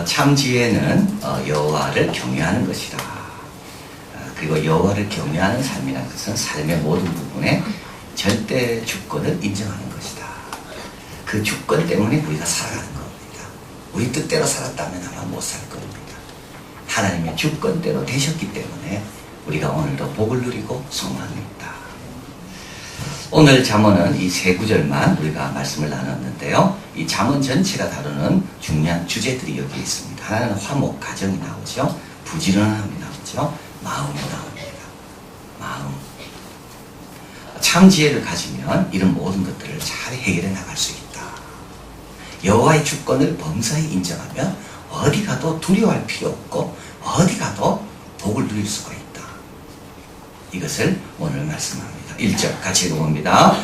참 지혜는 여호와를 경외하는 것이다. 그리고 여호와를 경외하는 삶이라는 것은 삶의 모든 부분에 절대 주권을 인정하는 것이다. 그 주권 때문에 우리가 살아가는 겁니다. 우리 뜻대로 살았다면 아마 못 살 겁니다. 하나님의 주권대로 되셨기 때문에 우리가 오늘도 복을 누리고 소망합니다. 오늘 잠언은 이 세 구절만 우리가 말씀을 나눴는데요. 이 잠언 전체가 다루는 중요한 주제들이 여기 있습니다. 하나는 화목, 가정이 나오죠. 부지런함이 나오죠. 마음이 나옵니다. 마음. 참 지혜를 가지면 이런 모든 것들을 잘 해결해 나갈 수 있다. 여호와의 주권을 범사에 인정하면 어디 가도 두려워할 필요 없고 어디 가도 복을 누릴 수가 있다. 이것을 오늘 말씀합니다. 1절 같이 읽어봅니다.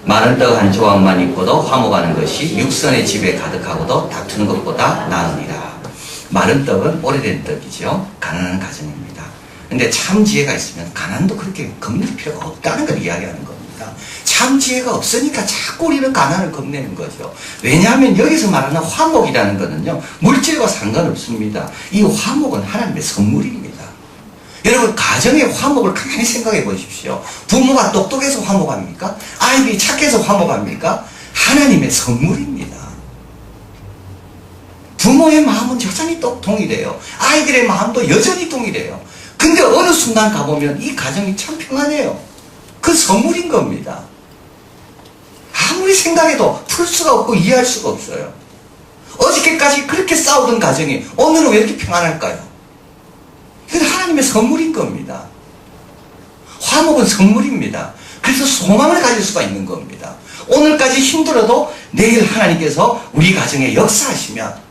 마른 떡 한 조각만 있고도 화목하는 것이 육선의 집에 가득하고도 다투는 것보다 나으니라. 마른 떡은 오래된 떡이죠. 가난한 가정입니다. 근데 참 지혜가 있으면 가난도 그렇게 겁낼 필요가 없다는 걸 이야기하는 겁니다. 참 지혜가 없으니까 자꾸 우리는 가난을 겁내는 거죠. 왜냐하면 여기서 말하는 화목이라는 것은요, 물질과 상관없습니다. 이 화목은 하나님의 선물입니다. 여러분, 가정의 화목을 가만히 생각해 보십시오. 부모가 똑똑해서 화목합니까? 아이들이 착해서 화목합니까? 하나님의 선물입니다. 부모의 마음은 여전히 동일해요. 아이들의 마음도 여전히 동일해요. 근데 어느 순간 가보면 이 가정이 참 평안해요. 그 선물인 겁니다. 아무리 생각해도 풀 수가 없고 이해할 수가 없어요. 어저께까지 그렇게 싸우던 가정이 오늘은 왜 이렇게 평안할까요? 이건 하나님의 선물인 겁니다. 화목은 선물입니다. 그래서 소망을 가질 수가 있는 겁니다. 오늘까지 힘들어도 내일 하나님께서 우리 가정에 역사하시면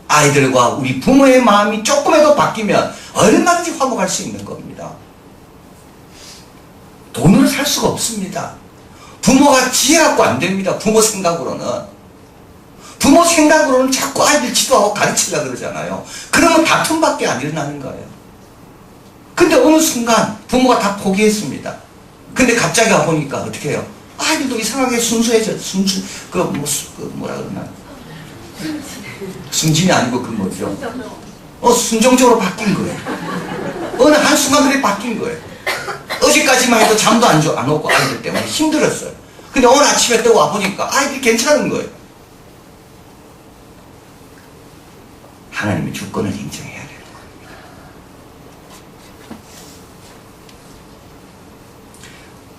아이들과 우리 부모의 마음이 조금이라도 바뀌면 얼마든지 화목할 수 있는 겁니다. 돈으로 살 수가 없습니다. 부모가 지혜 갖고 안 됩니다. 부모 생각으로는. 부모 생각으로는 자꾸 아이들 지도하고 가르치려고 그러잖아요. 그러면 다툼밖에 안 일어나는 거예요. 근데 어느 순간 부모가 다 포기했습니다. 근데 갑자기 와보니까 어떻게 해요? 아이들도 이상하게 순수해져. 뭐라 그러나? 순진이 아니고 그 뭐죠? 순종적으로 바뀐 거예요. 어느 한순간 그래 바뀐 거예요. 어제까지만 해도 잠도 안 오고 아이들 때문에 힘들었어요. 근데 오늘 아침에 또 와보니까 아이들이 괜찮은 거예요. 하나님의 주권을 인정해야 되는 겁니다.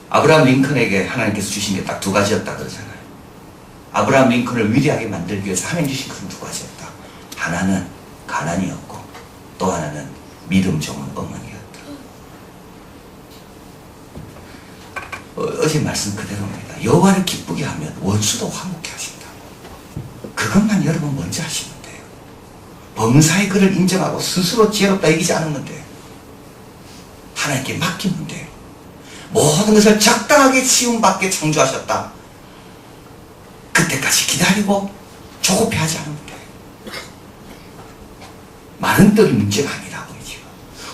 아브라함 링컨에게 하나님께서 주신 게 딱 두 가지였다 그러잖아요. 아브라함 링컨을 위대하게 만들기 위해서 하나님 주신 것은 두 가지였다. 하나는 가난이었고 또 하나는 믿음 좋은 어머니였다. 어제 말씀 그대로입니다. 여호와를 기쁘게 하면 원수도 화목해 하신다. 그것만 여러분 먼저 하시면 돼요. 범사의 그를 인정하고 스스로 지혜롭다 이기지 않으면 돼요. 하나님께 맡기면 돼요. 모든 것을 적당하게 시움받게 창조하셨다. 그때까지 기다리고 조급해하지 않으면 돼요. 마른 떡이 문제가 아니라고요. 지금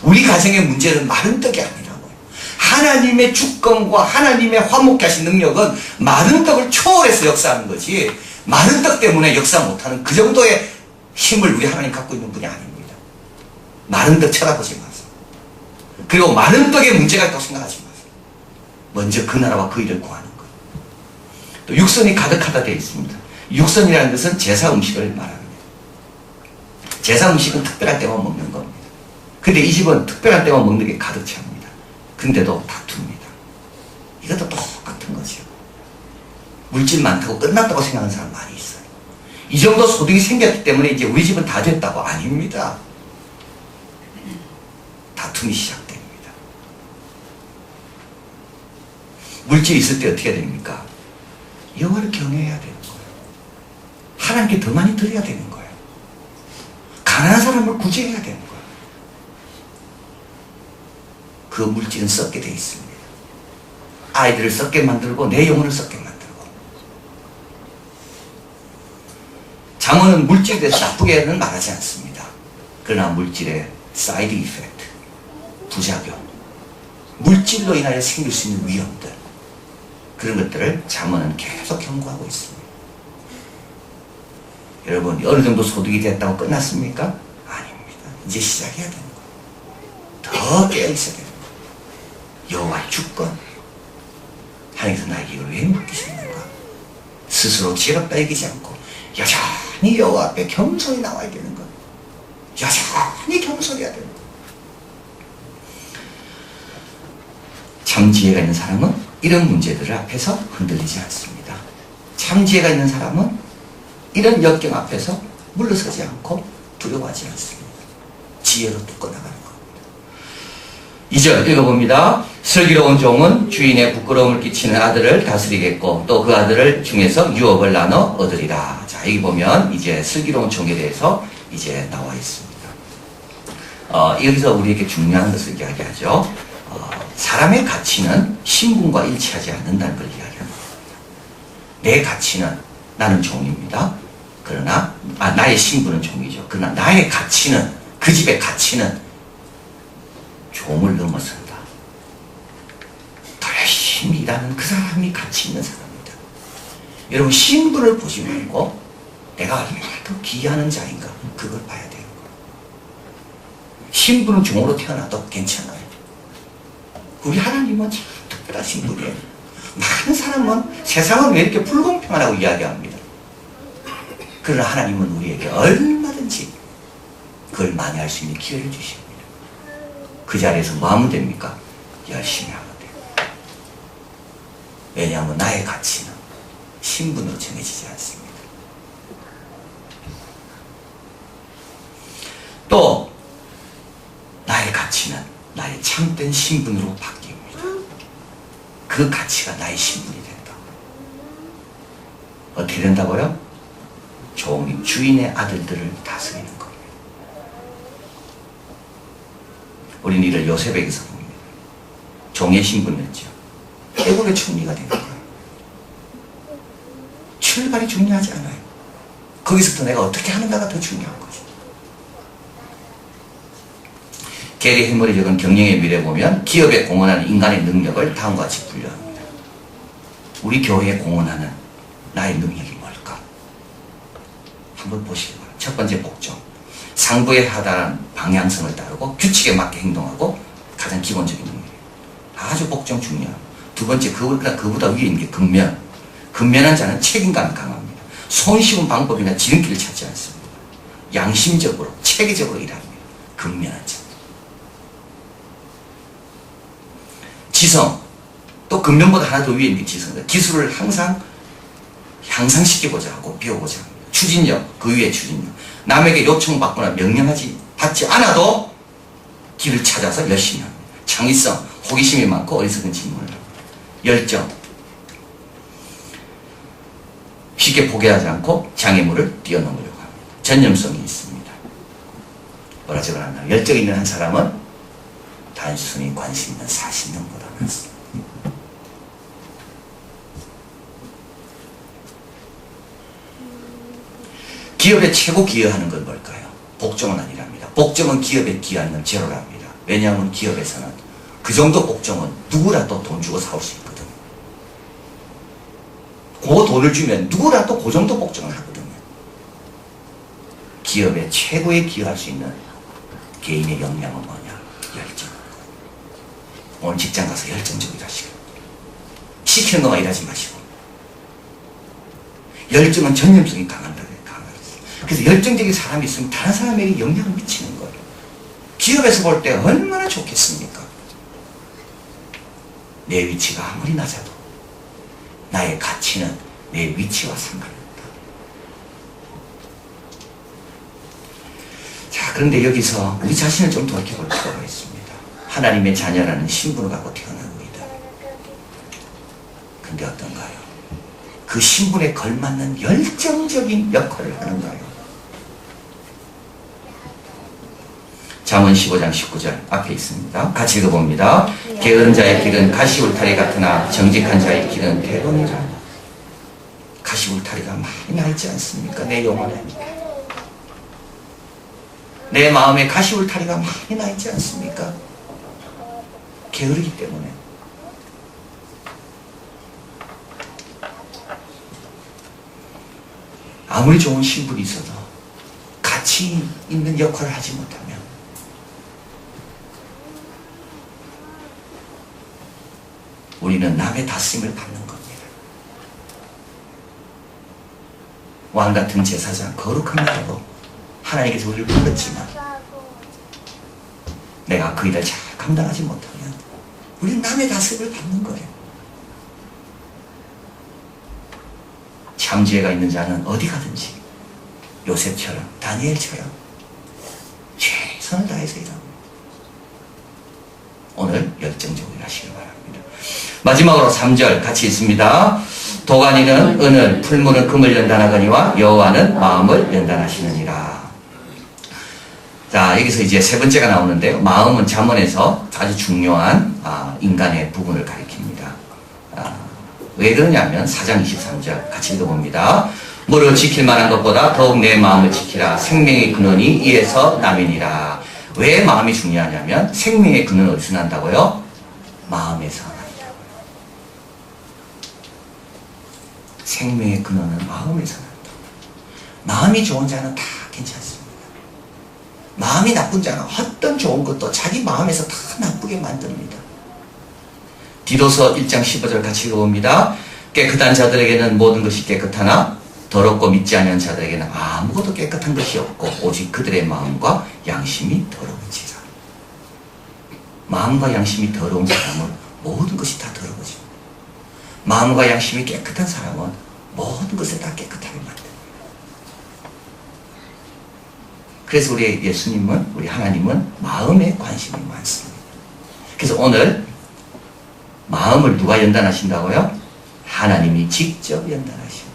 우리 가정의 문제는 마른 떡이 아니라고요. 하나님의 주권과 하나님의 화목케 하신 능력은 마른 떡을 초월해서 역사하는 거지, 마른 떡 때문에 역사 못하는 그 정도의 힘을 우리 하나님 갖고 있는 분이 아닙니다. 마른 떡 쳐다보지 마세요. 그리고 마른 떡에 문제가 있다고 생각하지 마세요. 먼저 그 나라와 그 일을 구하는 거예요. 또 육선이 가득하다 되어 있습니다. 육선이라는 것은 제사 음식을 말합니다. 제사 음식은 특별할 때만 먹는 겁니다. 근데 이 집은 특별할 때만 먹는 게 가득 찹니다. 근데도 다툽니다. 이것도 똑같은 거죠. 물질 많다고 끝났다고 생각하는 사람 많이 있어요. 이 정도 소득이 생겼기 때문에 이제 우리 집은 다 됐다고. 아닙니다. 다툼이 시작됩니다. 물질이 있을 때 어떻게 됩니까? 여호와를 경외해야 되는 거예요. 하나님께 더 많이 드려야 되는 거예요. 가난한 사람을 구제해야 되는 거예요. 그 물질은 썩게 돼 있습니다. 아이들을 썩게 만들고 내 영혼을 썩게 만들고. 잠언은 물질에 대해서 나쁘게는 말하지 않습니다. 그러나 물질의 사이드 이펙트, 부작용, 물질로 인하여 생길 수 있는 위험들, 그런 것들을 잠언은 계속 경고하고 있습니다. 여러분 어느 정도 소득이 됐다고 끝났습니까? 아닙니다. 이제 시작해야 되는 거예요. 더 깨어있어야 되는 거예요. 여호와의 주권. 하나님께서 나에게 이걸 왜 맡기셨는가? 스스로 지럽다 여기지 않고 여전히 여호와 앞에 겸손히 나와야 되는 거예요. 여전히 겸손해야 되는 거예요. 참 지혜가 있는 사람은 이런 문제들 앞에서 흔들리지 않습니다. 참 지혜가 있는 사람은 이런 역경 앞에서 물러서지 않고 두려워하지 않습니다. 지혜로 뚫어나가는 겁니다. 2절 읽어봅니다. 슬기로운 종은 주인의 부끄러움을 끼치는 아들을 다스리겠고 또 그 아들을 중에서 유업을 나눠 얻으리라. 자, 여기 보면 이제 슬기로운 종에 대해서 이제 나와 있습니다. 여기서 우리에게 중요한 것을 이야기하죠. 사람의 가치는 신분과 일치하지 않는다는 걸 이야기합니다. 내 가치는 나는 종입니다. 그러나 나의 신분은 종이죠. 그러나 나의 가치는 그 집의 가치는 종을 넘어선다. 더 열심히 일하는 그 사람이 가치 있는 사람입니다. 여러분 신분을 보지 말고 내가 얼마나 더 귀하는 자인가 그걸 봐야 돼요. 신분은 종으로 태어나도 괜찮아요. 우리 하나님은 참 특별하신 분이에요. 많은 사람은 세상은 왜 이렇게 불공평하다고 이야기합니다. 그러나 하나님은 우리에게 얼마든지 그걸 만회할 수 있는 기회를 주십니다. 그 자리에서 뭐 하면 됩니까? 열심히 하면 돼요. 왜냐하면 나의 가치는 신분으로 정해지지 않습니다. 또 나의 가치는 나의 참된 신분으로 바뀝니다. 그 가치가 나의 신분이 된다. 어떻게 된다고요? 종이 주인의 아들들을 다스리는 겁니다. 우리는 이를 요셉에게서 봅니다. 종의 신분이었죠. 애국의 총리가 되는 거예요. 출발이 중요하지 않아요. 거기서부터 내가 어떻게 하는가가 더 중요한 거죠. 게리 헬머리 적은 경영의 미래 보면 기업에 공헌하는 인간의 능력을 다음과 같이 분류합니다. 우리 교회에 공헌하는 나의 능력이 뭘까? 한번 보시기 바랍니다. 첫 번째 복종. 상부에 하다한 방향성을 따르고 규칙에 맞게 행동하고 가장 기본적인 능력이에요. 아주 복종 중요합니다. 두 번째, 그보다 위에 있는 게 근면. 근면한 자는 책임감이 강합니다. 손쉬운 방법이나 지름길을 찾지 않습니다. 양심적으로, 체계적으로 일합니다. 근면한 자. 지성, 또 근면보다 하나 더 위에 있는 게 지성입니다. 기술을 항상 향상시켜보자 하고 배워보자 합니다. 추진력, 그 위에 추진력. 남에게 요청받거나 받지 않아도 길을 찾아서 열심히 합니다. 창의성, 호기심이 많고 어리석은 질문을 합니다. 열정, 쉽게 포기하지 않고 장애물을 뛰어넘으려고 합니다. 전념성이 있습니다. 뭐라 적어놨나? 열정 있는 한 사람은 단순히 관심 있는 40년보다 많습니다. 기업에 최고 기여하는 건 뭘까요? 복종은 아니랍니다. 복종은 기업에 기여하는 건 제로랍니다. 왜냐하면 기업에서는 그 정도 복종은 누구라도 돈 주고 사올 수 있거든요. 그 돈을 주면 누구라도 그 정도 복종을 하거든요. 기업에 최고에 기여할 수 있는 개인의 역량은 뭐냐? 열정. 오늘 직장 가서 열정적으로 일하시고 시키는 것만 일하지 마시고 열정은 전념성이 강한다. 그래서 열정적인 사람이 있으면 다른 사람에게 영향을 미치는 거예요. 기업에서 볼 때 얼마나 좋겠습니까? 내 위치가 아무리 낮아도 나의 가치는 내 위치와 상관없다. 자, 그런데 여기서 우리 자신을 좀 돌이켜볼 필요가 있습니다. 하나님의 자녀라는 신분을 갖고 태어난 우리들. 근데 어떤가요? 그 신분에 걸맞는 열정적인 역할을 하는가요? 잠언 15장 19절 앞에 있습니다. 같이 읽어봅니다. 게으른 자의 길은 가시울타리 같으나 정직한 자의 길은 대론이라. 가시울타리가 많이 나 있지 않습니까? 내 영혼에. 내 마음에 가시울타리가 많이 나 있지 않습니까? 게으르기 때문에. 아무리 좋은 신분이 있어도 가치 있는 역할을 하지 못하면 우리는 남의 다스림을 받는 겁니다. 왕 같은 제사장, 거룩한 나라로 하나님께서 우리를 불렀지만 내가 그 일을 잘 감당하지 못하면 우리는 남의 다스림을 받는 거예요. 참지혜가 있는 자는 어디 가든지 요셉처럼, 다니엘처럼 최선을 다해서 일합니다. 오늘 열정적으로 일하시길 바랍니다. 마지막으로 3절 같이 있습니다. 도가니는 은을, 풀무는 금을 연단하거니와 여호와는 마음을 연단하시느니라. 자, 여기서 이제 세 번째가 나오는데요. 마음은 잠언에서 아주 중요한 인간의 부분을 가리킵니다. 왜 그러냐면 4장 23절 같이 읽어봅니다. 무릇 지킬 만한 것보다 더욱 내 마음을 지키라. 생명의 근원이 이에서 남이니라. 왜 마음이 중요하냐면 생명의 근원은 어디서 난다고요? 마음에서 난다고요. 생명의 근원은 마음에서 난다. 마음이 좋은 자는 다 괜찮습니다. 마음이 나쁜 자는 어떤 좋은 것도 자기 마음에서 다 나쁘게 만듭니다. 디도서 1장 15절 같이 읽어봅니다. 깨끗한 자들에게는 모든 것이 깨끗하나 더럽고 믿지 않는 자들에게는 아무것도 깨끗한 것이 없고 오직 그들의 마음과 양심이 더러운지라. 마음과 양심이 더러운 사람은 모든 것이 다 더러워집니다. 마음과 양심이 깨끗한 사람은 모든 것을 다 깨끗하게 만듭니다. 그래서 우리 예수님은, 우리 하나님은 마음에 관심이 많습니다. 그래서 오늘 마음을 누가 연단하신다고요? 하나님이 직접 연단하십니다.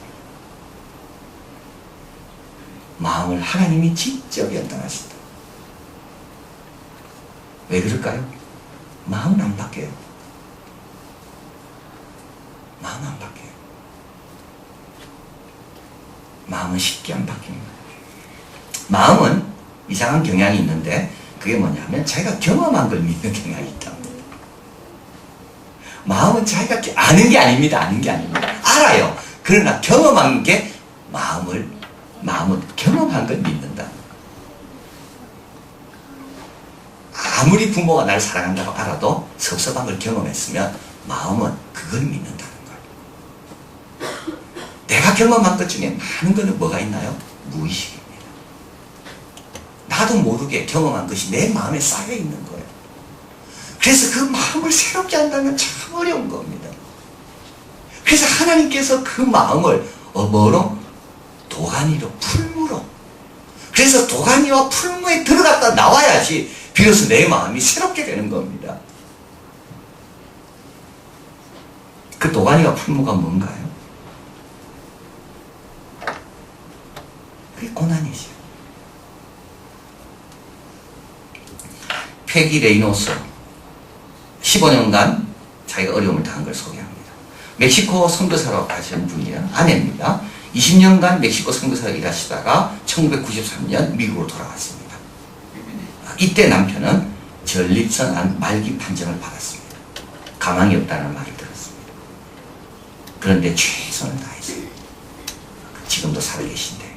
마음을 하나님이 직접 연단하신다. 왜 그럴까요? 마음은 안 바뀌어요. 마음은 안 바뀌어요. 마음은 쉽게 안 바뀝니다. 마음은 이상한 경향이 있는데 그게 뭐냐면 자기가 경험한 걸 믿는 경향이 있답니다. 마음은 자기가 아는 게 아닙니다. 아는 게 아닙니다. 알아요. 그러나 경험한 게 마음은 경험한 걸 믿는다. 아무리 부모가 날 사랑한다고 알아도 섭섭한 걸 경험했으면 마음은 그걸 믿는다는 거예요. 내가 경험한 것 중에 많은 거는 뭐가 있나요? 무의식입니다. 나도 모르게 경험한 것이 내 마음에 쌓여 있는 거예요. 그래서 그 마음을 새롭게 한다면 참 어려운 겁니다. 그래서 하나님께서 그 마음을 뭐로? 도가니로, 풀무로. 그래서 도가니와 풀무에 들어갔다 나와야지 비로소 내 마음이 새롭게 되는 겁니다. 그 도가니와 풀무가 뭔가요? 그게 고난이죠. 패기 레이노스 15년간 자기가 어려움을 당한 걸 소개합니다. 멕시코 선교사로 가신 분이에요. 아내입니다. 20년간 멕시코 선교사로 일하시다가 1993년 미국으로 돌아갔습니다. 이때 남편은 전립선 말기 판정을 받았습니다. 가망이 없다는 말을 들었습니다. 그런데 최선을 다했어요. 지금도 살아계신데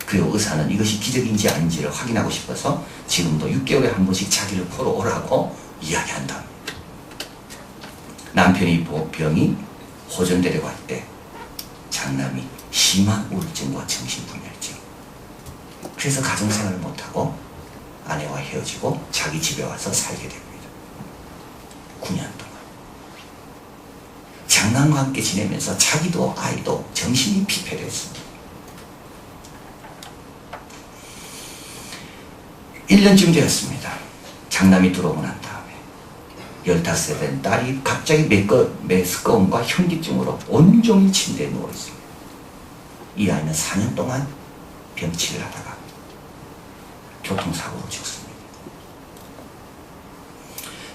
그 의사는 이것이 기적인지 아닌지를 확인하고 싶어서 지금도 6개월에 한 번씩 자기를 보러 오라고 이야기한다. 남편이 병이 호전되려고 할 때 장남이 심한 우울증과 정신분열증. 그래서 가정생활을 못하고 아내와 헤어지고 자기 집에 와서 살게 됩니다. 9년 동안. 장남과 함께 지내면서 자기도 아이도 정신이 피폐됐습니다. 1년쯤 되었습니다. 장남이 들어오고 난 다음에 15세 된 딸이 갑자기 메스꺼움과 현기증으로 온종일 침대에 누워있습니다. 이 아이는 4년 동안 병치를 하다가 교통사고로 죽습니다.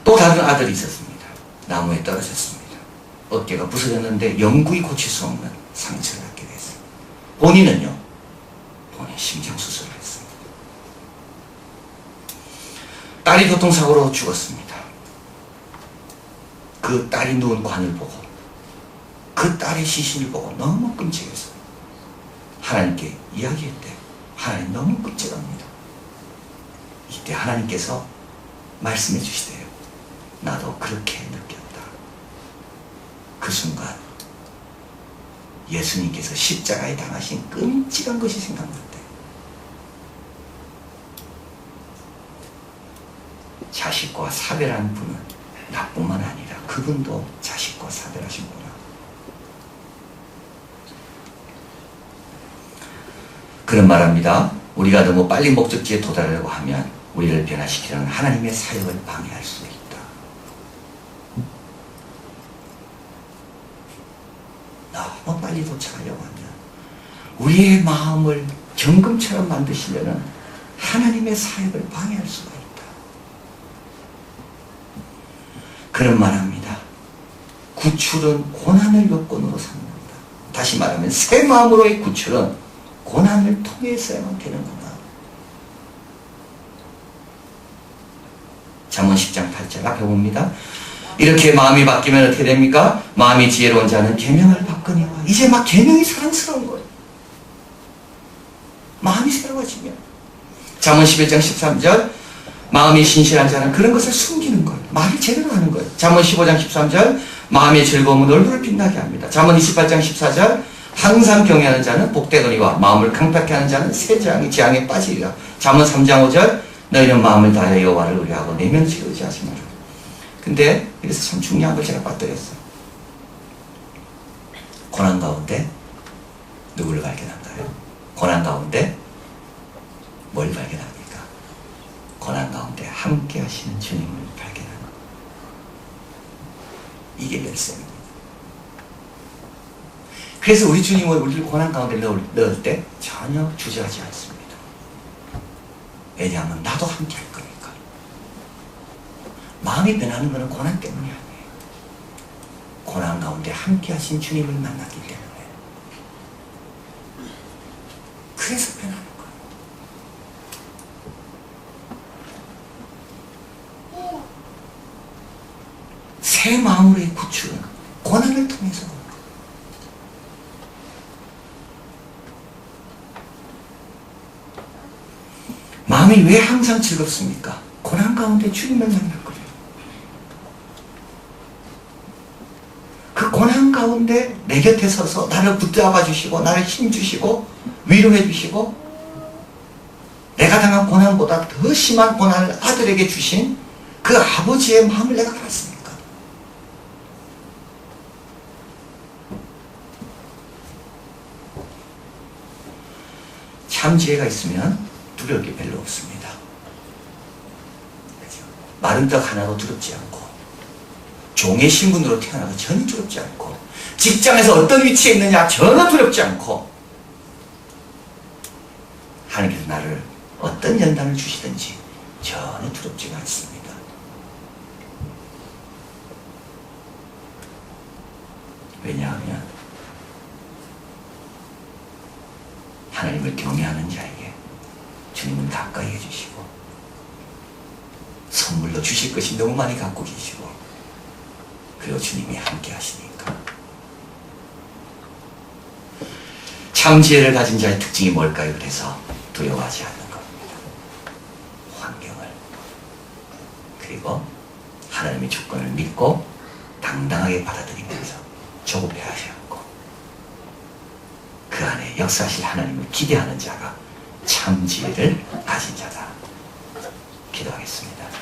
또 다른 아들이 있었습니다. 나무에 떨어졌습니다. 어깨가 부서졌는데 영구히 고칠 수 없는 상처를 받게 됐습니다. 본인은요, 본인 심장수술을 했습니다. 딸이 교통사고로 죽었습니다. 그 딸이 누운 관을 보고 그 딸의 시신을 보고 너무 끔찍했어요. 하나님께 이야기했대. 하나님 너무 끔찍합니다. 이때 하나님께서 말씀해 주시대요. 나도 그렇게 느꼈다. 그 순간 예수님께서 십자가에 당하신 끔찍한 것이 생각났대. 자식과 사별한 분은 나뿐만 아니라 그분도 자식과 사별하신구나. 그런 말합니다. 우리가 너무 빨리 목적지에 도달하려고 하면 우리를 변화시키는 하나님의 사역을 방해할 수 있다. 너무 빨리 도착하려고 하면 우리의 마음을 경금처럼 만드시려는 하나님의 사역을 방해할 수가 있다. 그런 말합니다. 구출은 고난을 요건으로 삼는다. 다시 말하면 새 마음으로의 구출은 고난을 통해서야만 되는구나. 잠언 10장 8절 앞에 봅니다. 이렇게 마음이 바뀌면 어떻게 됩니까? 마음이 지혜로운 자는 계명을 바꾸니와. 이제 막 계명이 사랑스러운 거예요. 마음이 새로워지면. 잠언 11장 13절 마음이 신실한 자는 그런 것을 숨기는 거예요. 말을 제대로 하는 거예요. 잠언 15장 13절 마음의 즐거움은 얼굴을 빛나게 합니다. 잠언 28장 14절 항상 경외하는 자는 복되거니와 마음을 강팍케 하는 자는 새 재앙에 빠지리라. 잠언 3장 5절 너희는 마음을 다하여 여호와를 의뢰하고 내면을 의지하지 마라. 근데 그래서 참 중요한 걸 제가 빠뜨렸어요. 고난 가운데 누구를 발견한가요? 고난 가운데 뭘 발견합니까? 고난 가운데 함께 하시는 주님을 발견하는 것. 이게 열쇠입니다. 그래서 우리 주님은 우리를 고난 가운데 넣을 때 전혀 주저하지 않습니다. 왜냐하면 나도 함께 할 거니까. 마음이 변하는 것은 고난 때문이 아니에요. 고난 가운데 함께 하신 주님을 만났기 때문에. 그래서 변하는 거예요. 새 마음으로의 구출은 고난을 통해서 오는 거예요. 마음이 왜 항상 즐겁습니까? 고난 가운데 주님을 만날 거예요. 그 고난 가운데 내 곁에 서서 나를 붙잡아 주시고 나를 힘 주시고 위로해 주시고 내가 당한 고난보다 더 심한 고난을 아들에게 주신 그 아버지의 마음을 내가 알았습니까? 참 지혜가 있으면 두려울 게 별로 없습니다. 그렇죠? 마른 떡 하나도 두렵지 않고 종의 신분으로 태어나도 전혀 두렵지 않고 직장에서 어떤 위치에 있느냐 전혀 두렵지 않고 하나님께서 나를 어떤 연단을 주시든지 전혀 두렵지가 않습니다. 왜냐하면 하나님을 경외하는 자에게 주님은 가까이 해주시고 선물로 주실 것이 너무 많이 갖고 계시고 그리고 주님이 함께 하시니까. 참 지혜를 가진 자의 특징이 뭘까요? 그래서 두려워하지 않는 겁니다. 환경을. 그리고 하나님의 주권을 믿고 당당하게 받아들이면서 조급해하지 않고 그 안에 역사하실 하나님을 기대하는 자가 참 지혜를 가진 자다. 기도하겠습니다.